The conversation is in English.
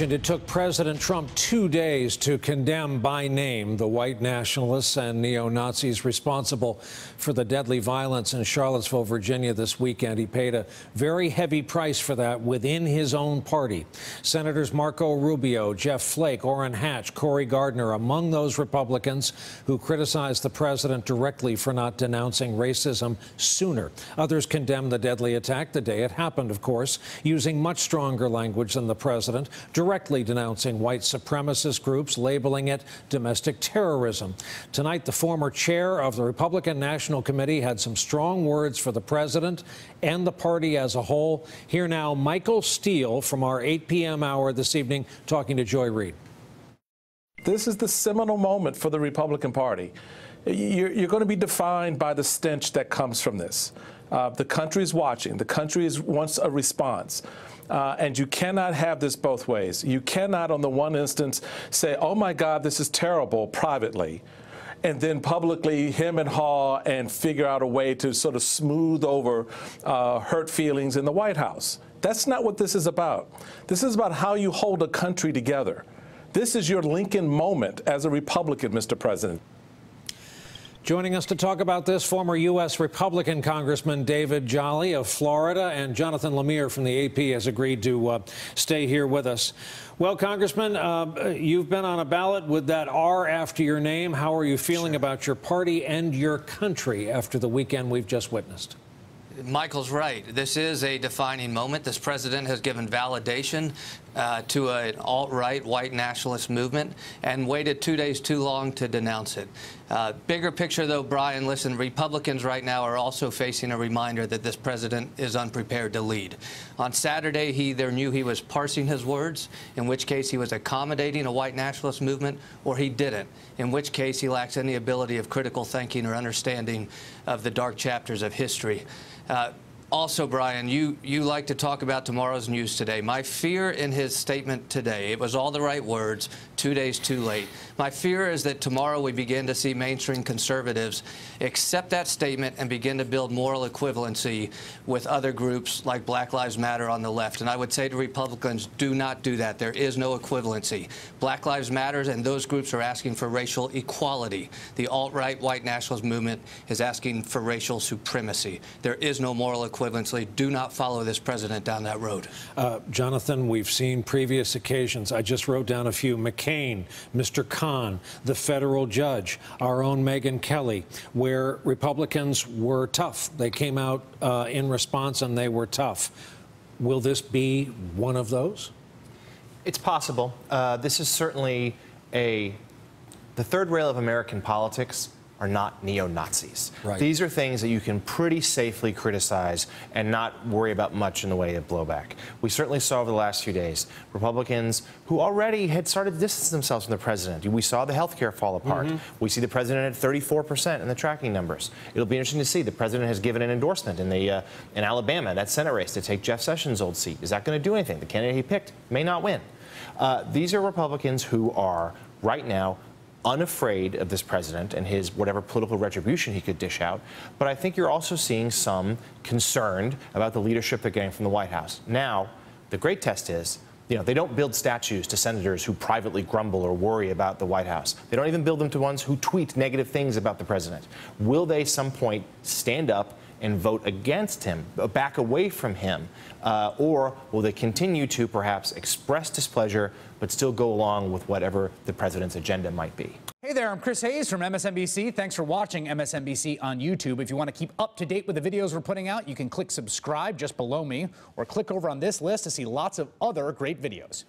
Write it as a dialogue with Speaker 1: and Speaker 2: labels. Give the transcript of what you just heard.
Speaker 1: It took President Trump 2 days to condemn by name the white nationalists and neo-Nazis responsible for the deadly violence in Charlottesville, Virginia this weekend. He paid a very heavy price for that within his own party. Senators Marco Rubio, Jeff Flake, Orrin Hatch, Cory Gardner, among those Republicans who criticized the president directly for not denouncing racism sooner. Others condemned the deadly attack the day it happened, of course, using much stronger language than the president, directly denouncing white supremacist groups, labeling it domestic terrorism. Tonight, the former chair of the Republican National Committee had some strong words for the president and the party as a whole. Here now, Michael Steele from our 8 p.m. hour this evening talking to Joy Reid.
Speaker 2: This is the seminal moment for the Republican Party. You're going to be defined by the stench that comes from this. The country is watching. The country wants a response. And you cannot have this both ways. You cannot, on the one instance, say, oh, my God, this is terrible privately, and then publicly hem and haw and figure out a way to sort of smooth over hurt feelings in the White House. That's not what this is about. This is about how you hold a country together. This is your Lincoln moment as a Republican, Mr. President.
Speaker 1: Joining us to talk about this, former U.S. Republican Congressman David Jolly of Florida, and Jonathan Lemire from the AP has agreed to stay here with us. Well, Congressman, you've been on a ballot with that R after your name. How are you feeling about your party and your country after the weekend we've just witnessed?
Speaker 3: Michael's right. This is a defining moment. This president has given validation to an alt-right white nationalist movement and waited 2 days too long to denounce it. Bigger picture, though, Brian, listen, Republicans right now are also facing a reminder that this president is unprepared to lead. On Saturday, he either knew he was parsing his words, in which case he was accommodating a white nationalist movement, or he didn't, in which case he lacks any ability of critical thinking or understanding of the dark chapters of history. Also, Brian, you like to talk about tomorrow's news today. My fear in his statement today, it was all the right words, 2 days too late. My fear is that tomorrow we begin to see mainstream conservatives accept that statement and begin to build moral equivalency with other groups like Black Lives Matter on the left. And I would say to Republicans, do not do that. There is no equivalency. Black Lives Matter and those groups are asking for racial equality. The alt-right white nationalist movement is asking for racial supremacy. There is no moral equivalency. Do not follow this president down that road.
Speaker 1: Jonathan, we've seen previous occasions. I just wrote down a few. McCain, Mr. Khan, the federal judge, our own Megyn Kelly, where Republicans were tough. They came out in response and they were tough. Will this be one of those?
Speaker 4: It's possible. This is certainly the third rail of American politics are not neo-Nazis.
Speaker 1: Right.
Speaker 4: These are things that you can pretty safely criticize and not worry about much in the way of blowback. We certainly saw over the last few days Republicans who already had started to distance themselves from the president. We saw the health care fall apart. We see the president at 34% in the tracking numbers. It'll be interesting to see. The president has given an endorsement in Alabama, that Senate race, to take Jeff Sessions' old seat. Is that going to do anything? The candidate he picked may not win. These are Republicans who are right now unafraid of this president and his whatever political retribution he could dish out. But I think you're also seeing some concerned about the leadership they're getting from the White House. Now, the great test is, they don't build statues to senators who privately grumble or worry about the White House. They don't even build them to ones who tweet negative things about the president. Will they, some point, stand up and vote against him, back away from him? Or will they continue to perhaps express displeasure but still go along with whatever the president's agenda might be?
Speaker 5: Hey there, I'm Chris Hayes from MSNBC. Thanks for watching MSNBC on YouTube. If you want to keep up to date with the videos we're putting out, you can click subscribe just below me or click over on this list to see lots of other great videos.